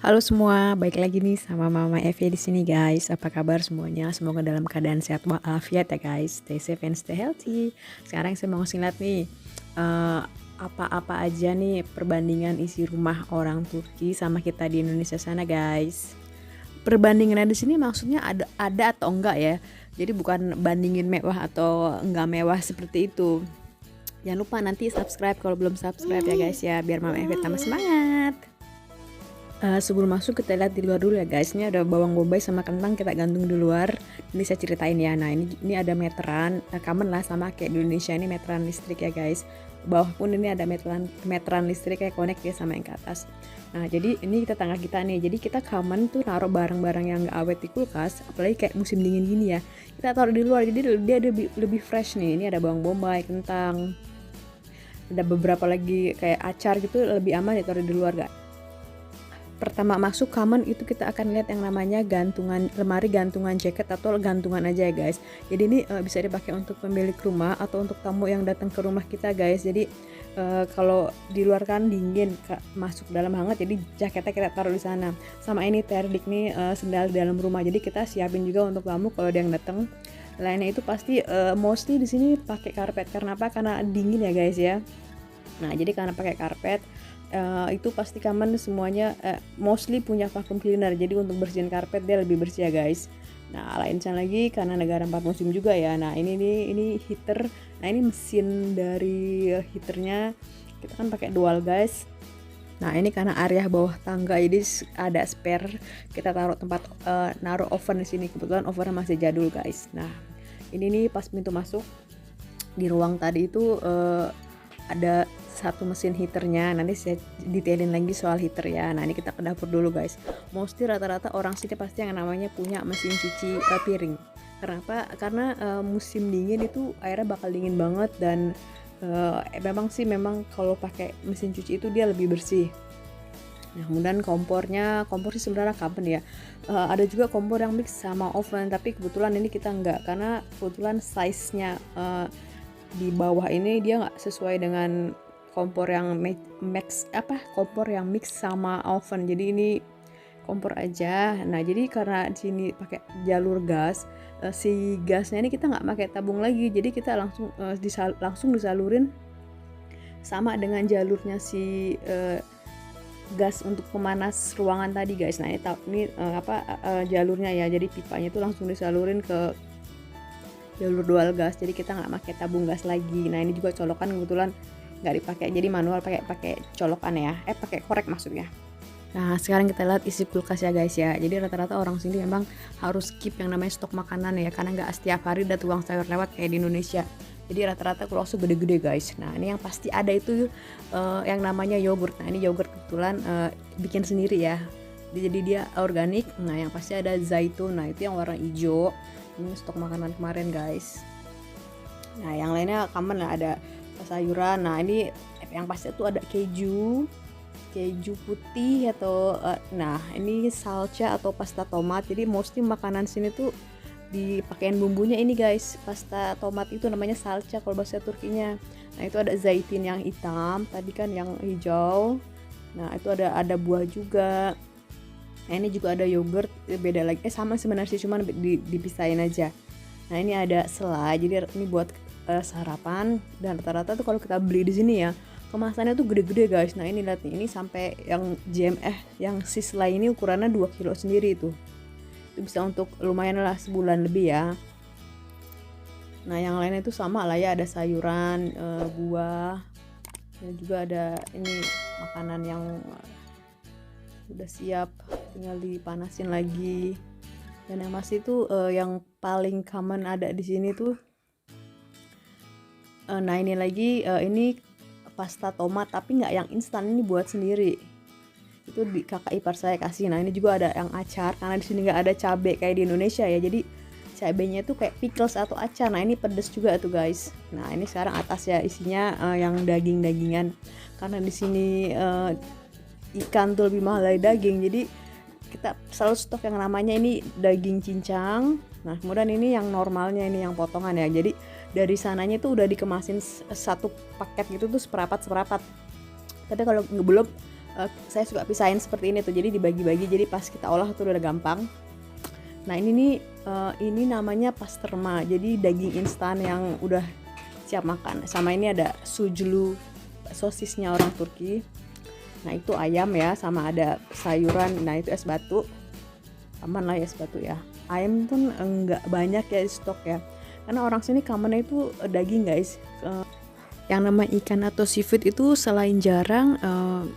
Halo semua, baik lagi nih sama Mama Evi di sini guys. Apa kabar semuanya? Semoga dalam keadaan sehat walafiat ya guys. Stay safe and stay healthy. Sekarang saya mau ngasih lihat nih eh, apa-apa aja nih perbandingan isi rumah orang Turki sama kita di Indonesia sana guys. Perbandingannya di sini maksudnya ada atau enggak ya. Jadi bukan bandingin mewah atau enggak mewah seperti itu. Jangan lupa nanti subscribe kalau belum subscribe ya guys ya, biar Mama Evi tambah semangat. Sebelum masuk kita lihat di luar dulu ya guys. Ini ada bawang bombay sama kentang kita gantung di luar. Ini saya ceritain ya. Nah ini ada meteran, common lah sama kayak di Indonesia, ini meteran listrik ya guys. Bawah pun ini ada meteran listrik kayak connect ya sama yang ke atas. Nah jadi ini kita tangga kita nih. Jadi kita common tuh naruh barang-barang yang gak awet di kulkas. Apalagi kayak musim dingin gini ya. Kita taruh di luar jadi dia lebih fresh nih. Ini ada bawang bombay, kentang. Ada beberapa lagi kayak acar gitu, lebih aman ditaruh di luar gak. Pertama masuk common itu kita akan lihat yang namanya lemari gantungan jaket atau gantungan aja ya guys. Jadi ini bisa dipakai untuk pemilik rumah atau untuk tamu yang datang ke rumah kita guys. Jadi kalau di luar kan dingin, masuk dalam hangat, jadi jaketnya kita taruh di sana. Sama ini terdik nih, sendal di dalam rumah. Jadi kita siapin juga untuk tamu kalau ada yang datang. Lainnya itu pasti mostly di sini pakai karpet. Karena apa? Karena dingin ya guys ya. Nah jadi karena pakai karpet itu pasti common semuanya mostly punya vacuum cleaner, jadi untuk bersihin karpet dia lebih bersih ya guys. Nah lain lagi karena negara 4 musim juga ya. Nah ini heater. Nah ini mesin dari heaternya kita kan pakai dual guys. Nah ini karena area bawah tangga jadi ada spare, kita taruh tempat naruh oven di sini. Kebetulan ovennya masih jadul guys. Nah ini nih pas pintu masuk di ruang tadi itu ada satu mesin heaternya. Nanti saya detailin lagi soal heater ya. Nah ini kita ke dapur dulu guys. Mostly rata-rata orang sini pasti yang namanya punya mesin cuci piring. Kenapa? Karena musim dingin itu airnya bakal dingin banget. Dan memang kalau pakai mesin cuci itu dia lebih bersih. Nah kemudian kompor sih sebenarnya common ya. Ada juga kompor yang mix sama oven, tapi kebetulan ini kita enggak, karena kebetulan size-nya di bawah ini dia nggak sesuai dengan kompor yang kompor yang mix sama oven. Jadi ini kompor aja. Nah jadi karena di sini pakai jalur gas, si gasnya ini kita nggak pakai tabung lagi, jadi kita langsung disalurin sama dengan jalurnya si gas untuk pemanas ruangan tadi guys. Nah ini jalurnya ya, jadi pipanya itu langsung disalurin ke jalur dual gas, jadi kita nggak pakai tabung gas lagi. Nah ini juga colokan kebetulan nggak dipakai, jadi manual pakai colokan ya, pakai korek maksudnya. Nah sekarang kita lihat isi kulkas ya guys ya. Jadi rata-rata orang sini memang harus keep yang namanya stok makanan ya, karena nggak setiap hari ada tukang sayur lewat kayak di Indonesia. Jadi rata-rata kulkasnya gede-gede guys. Nah ini yang pasti ada itu yang namanya yogurt. Nah ini yogurt kebetulan bikin sendiri ya, jadi dia organik. Nah yang pasti ada zaitun, nah itu yang warna hijau. Ini stok makanan kemarin guys. Nah yang lainnya common lah, ada sayuran. Nah ini yang pasti tuh ada keju putih atau nah ini salsa atau pasta tomat. Jadi mostly makanan sini tuh dipakein bumbunya ini guys. Pasta tomat itu namanya salsa kalau bahasa Turkinya. Nah itu ada zaitun yang hitam, tadi kan yang hijau. Nah itu ada buah juga. Nah ini juga ada yogurt, beda lagi, sama sebenarnya sih, cuman dipisahin aja. Nah ini ada selai, jadi ini buat sarapan. Dan rata-rata tuh kalau kita beli di sini ya, kemasannya tuh gede-gede guys. Nah ini lihat nih, ini sampai yang yang si selai ini ukurannya 2 kilo sendiri itu bisa untuk lumayan lah sebulan lebih ya. Nah yang lainnya itu sama lah ya, ada sayuran, buah, dan juga ada ini makanan yang udah siap, tinggal dipanasin lagi. Dan yang masih itu yang paling common ada di sini tuh nah ini lagi ini pasta tomat, tapi nggak yang instan, ini buat sendiri. Itu di kakak ipar saya kasih. Nah ini juga ada yang acar, karena di sini nggak ada cabai kayak di Indonesia ya, jadi cabainya tuh kayak pickles atau acar. Nah ini pedes juga tuh guys. Nah ini sekarang atas ya isinya yang daging-dagingan, karena di sini ikan tuh lebih mahal dari daging, jadi kita selalu stok yang namanya ini daging cincang. Nah kemudian ini yang normalnya, ini yang potongan ya. Jadi dari sananya tuh udah dikemasin satu paket gitu tuh seperapat. Tapi kalau belum saya suka pisahin seperti ini tuh, jadi dibagi-bagi, jadi pas kita olah tuh udah gampang. Nah ini nih ini namanya pasterma, jadi daging instan yang udah siap makan. Sama ini ada sujlu, sosisnya orang Turki. Nah itu ayam ya, sama ada sayuran. Nah itu es batu, aman lah ya es batu ya. Ayam tuh enggak banyak ya di stok ya, karena orang sini kamennya itu daging guys. Yang nama ikan atau seafood itu selain jarang,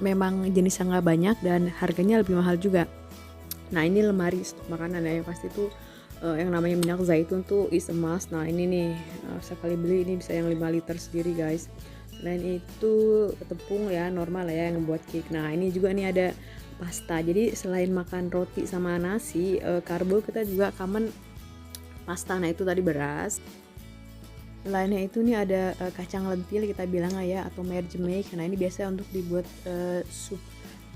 memang jenisnya nggak banyak dan harganya lebih mahal juga. Nah ini lemari stok makanan ya, yang pasti tuh yang namanya minyak zaitun tuh is a must. Nah ini nih sekali beli ini bisa yang 5 liter sendiri guys. Selain itu tepung ya normal ya yang buat cake. Nah ini juga nih ada pasta, jadi selain makan roti sama nasi, karbo kita juga common pasta. Nah itu tadi beras. Lainnya itu nih ada kacang lentil kita bilang ya, atau mercimek. Nah ini biasa untuk dibuat sup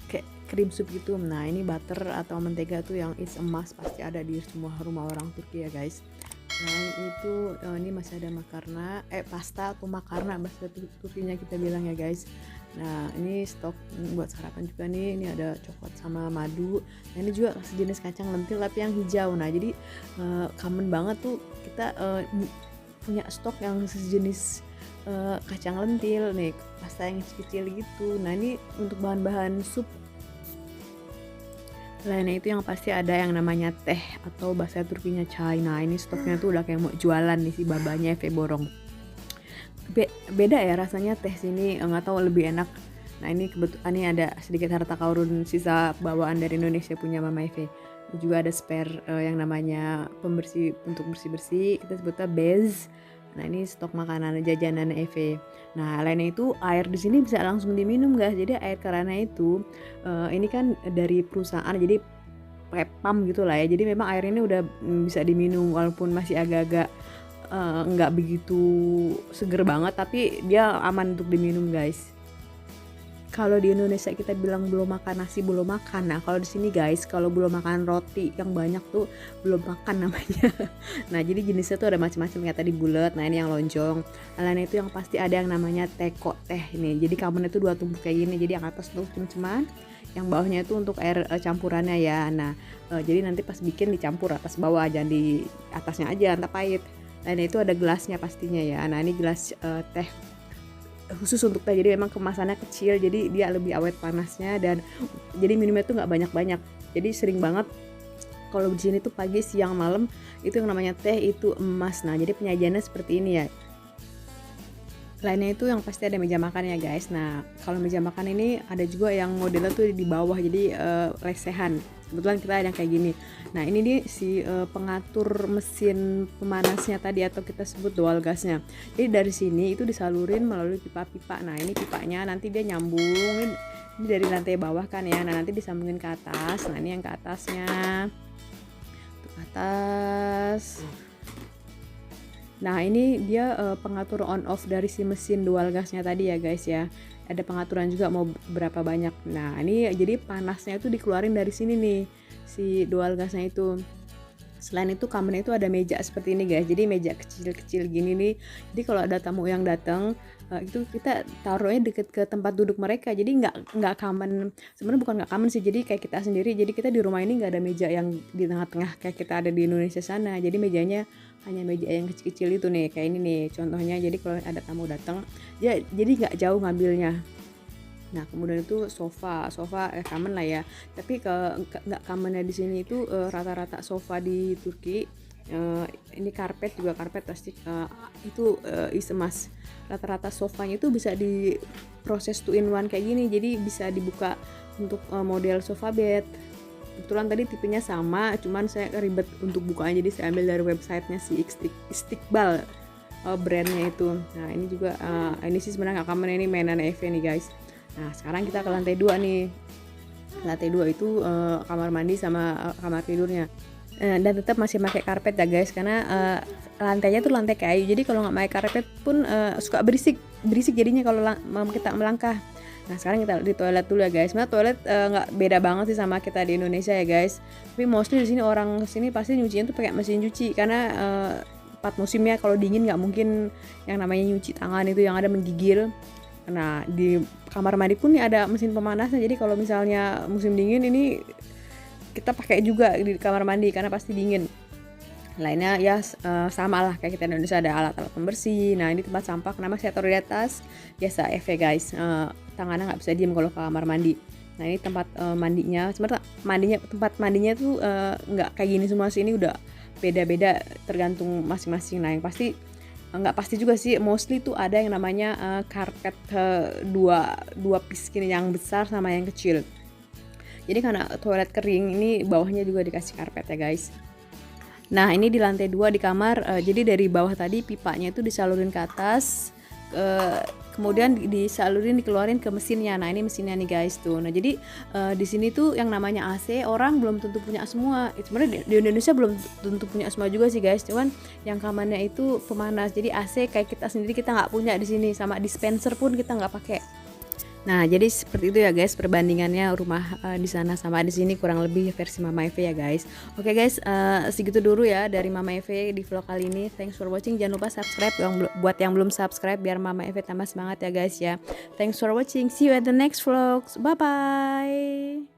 kayak krim sup gitu. Nah ini butter atau mentega tuh yang is a must, pasti ada di semua rumah orang Turki ya guys. Nah itu ini masih ada makarna, pasta atau makarna bahasa Turkinya kita bilang ya guys. Nah ini stok buat sarapan juga nih, ini ada coklat sama madu. Nah ini juga sejenis kacang lentil tapi yang hijau. Nah jadi common banget tuh kita punya stok yang sejenis kacang lentil nih, pasta yang kecil gitu. Nah ini untuk bahan-bahan sup. Lainnya itu yang pasti ada yang namanya teh atau bahasa Turkinya chai. Nah ini stoknya tuh udah kayak mau jualan nih si babanya Eve Borong. Beda ya rasanya teh sini, nggak tahu lebih enak. Nah ini kebetulan ini ada sedikit harta karun sisa bawaan dari Indonesia punya Mama Eve. Juga ada spare yang namanya pembersih untuk bersih-bersih, kita sebutnya bez. Nah ini stok makanan jajanan Eve. Nah lainnya itu air di sini bisa langsung diminum guys. Jadi air kerannya itu ini kan dari perusahaan, jadi pakai pump gitu lah ya. Jadi memang air ini udah bisa diminum walaupun masih agak-agak nggak begitu seger banget, tapi dia aman untuk diminum guys. Kalau di Indonesia kita bilang belum makan nasi belum makan. Nah kalau di sini guys, kalau belum makan roti yang banyak tuh belum makan namanya. Nah jadi jenisnya tuh ada macam-macam, kayak tadi bulat. Nah ini yang lonjong. Lainnya itu yang pasti ada yang namanya teko teh ini. Jadi kamen itu 2 tumpuk kayak gini. Jadi yang atas tuh cem-ceman, yang bawahnya itu untuk air campurannya ya. Nah jadi nanti pas bikin dicampur atas bawah, jangan di atasnya aja, entah pahit. Lainnya itu ada gelasnya pastinya ya. Nah ini gelas teh khusus untuk teh, jadi memang kemasannya kecil, jadi dia lebih awet panasnya, dan jadi minumnya tuh nggak banyak-banyak. Jadi sering banget kalau di sini tuh pagi, siang, malam itu yang namanya teh itu emas. Nah jadi penyajiannya seperti ini ya. Lainnya itu yang pasti ada meja makan ya guys. Nah kalau meja makan ini ada juga yang modelnya tuh di bawah, jadi lesehan. Kebetulan kita ada yang kayak gini. Nah ini nih si pengatur mesin pemanasnya tadi, atau kita sebut dual gasnya. Jadi dari sini itu disalurin melalui pipa-pipa. Nah ini pipanya nanti dia nyambung, ini dari lantai bawah kan ya. Nah nanti disambungin ke atas. Nah ini yang ke atasnya, ke atas. Nah ini dia pengatur on off dari si mesin dual gasnya tadi ya guys ya. Ada pengaturan juga mau berapa banyak. Nah ini jadi panasnya itu dikeluarin dari sini nih, si dual gasnya itu. Selain itu kamarnya itu ada meja seperti ini guys, jadi meja kecil-kecil gini nih. Jadi kalau ada tamu yang datang itu kita taruhnya deket ke tempat duduk mereka, jadi nggak common. Sebenarnya bukan nggak common sih, jadi kayak kita sendiri. Jadi kita di rumah ini nggak ada meja yang di tengah-tengah kayak kita ada di Indonesia sana. Jadi mejanya hanya meja yang kecil-kecil itu nih, kayak ini nih contohnya. Jadi kalau ada tamu datang ya, jadi nggak jauh ngambilnya. Nah kemudian itu sofa common lah ya, tapi nggak commonnya di sini itu rata-rata sofa di Turki ini karpet plastik itu is a must. Rata-rata sofanya itu bisa di proses 2 in 1 kayak gini, jadi bisa dibuka untuk model sofa bed. Kebetulan tadi tipenya sama, cuman saya ribet untuk bukanya, jadi saya ambil dari websitenya si Istiqbal brandnya itu. Nah ini juga ini sih sebenarnya nggak common, ini mainan Eve nih guys. Nah sekarang kita ke lantai 2 nih. Lantai 2 itu kamar mandi sama kamar tidurnya. Dan tetap masih pakai karpet ya guys, karena lantainya tuh lantai kayu. Jadi kalau nggak pakai karpet pun suka berisik jadinya kalau kita melangkah. Nah sekarang kita di toilet dulu ya guys. Sebenarnya toilet nggak beda banget sih sama kita di Indonesia ya guys. Tapi mostly di sini orang sini pasti nyucinya tuh pakai mesin cuci, karena 4 musimnya kalau dingin nggak mungkin yang namanya nyuci tangan itu yang ada menggigil. Nah, di kamar mandi pun nih ada mesin pemanasnya. Jadi kalau misalnya musim dingin ini kita pakai juga di kamar mandi karena pasti dingin. Lainnya ya sama lah kayak kita di Indonesia, ada alat-alat pembersih. Nah, ini tempat sampah, kenapa saya taruh di atas? Biasa ya guys, tangannya nggak bisa diem kalau ke kamar mandi. Nah, ini tempat mandinya. Sebenarnya tempat mandinya tuh nggak kayak gini semua sih, ini udah beda-beda tergantung masing-masing. Nah, yang pasti nggak pasti juga sih, mostly tuh ada yang namanya karpet dua piece gini, yang besar sama yang kecil. Jadi karena toilet kering ini bawahnya juga dikasih karpet ya guys. Nah, ini di lantai 2 di kamar, jadi dari bawah tadi pipanya itu disalurin ke atas, kemudian dikeluarin ke mesinnya. Nah, ini mesinnya nih guys tuh. Nah, jadi di sini tuh yang namanya AC orang belum tentu punya semua. Sebenarnya di Indonesia belum tentu punya semua juga sih guys. Cuman yang kamarnya itu pemanas. Jadi AC kayak kita sendiri kita nggak punya di sini, sama dispenser pun kita nggak pakai. Nah, jadi seperti itu ya guys perbandingannya rumah di sana sama di sini, kurang lebih versi Mama Eve ya guys. Oke guys, segitu dulu ya dari Mama Eve di vlog kali ini. Thanks for watching. Jangan lupa subscribe buat yang belum subscribe biar Mama Eve tambah semangat ya guys ya. Thanks for watching. See you at the next vlogs. Bye bye.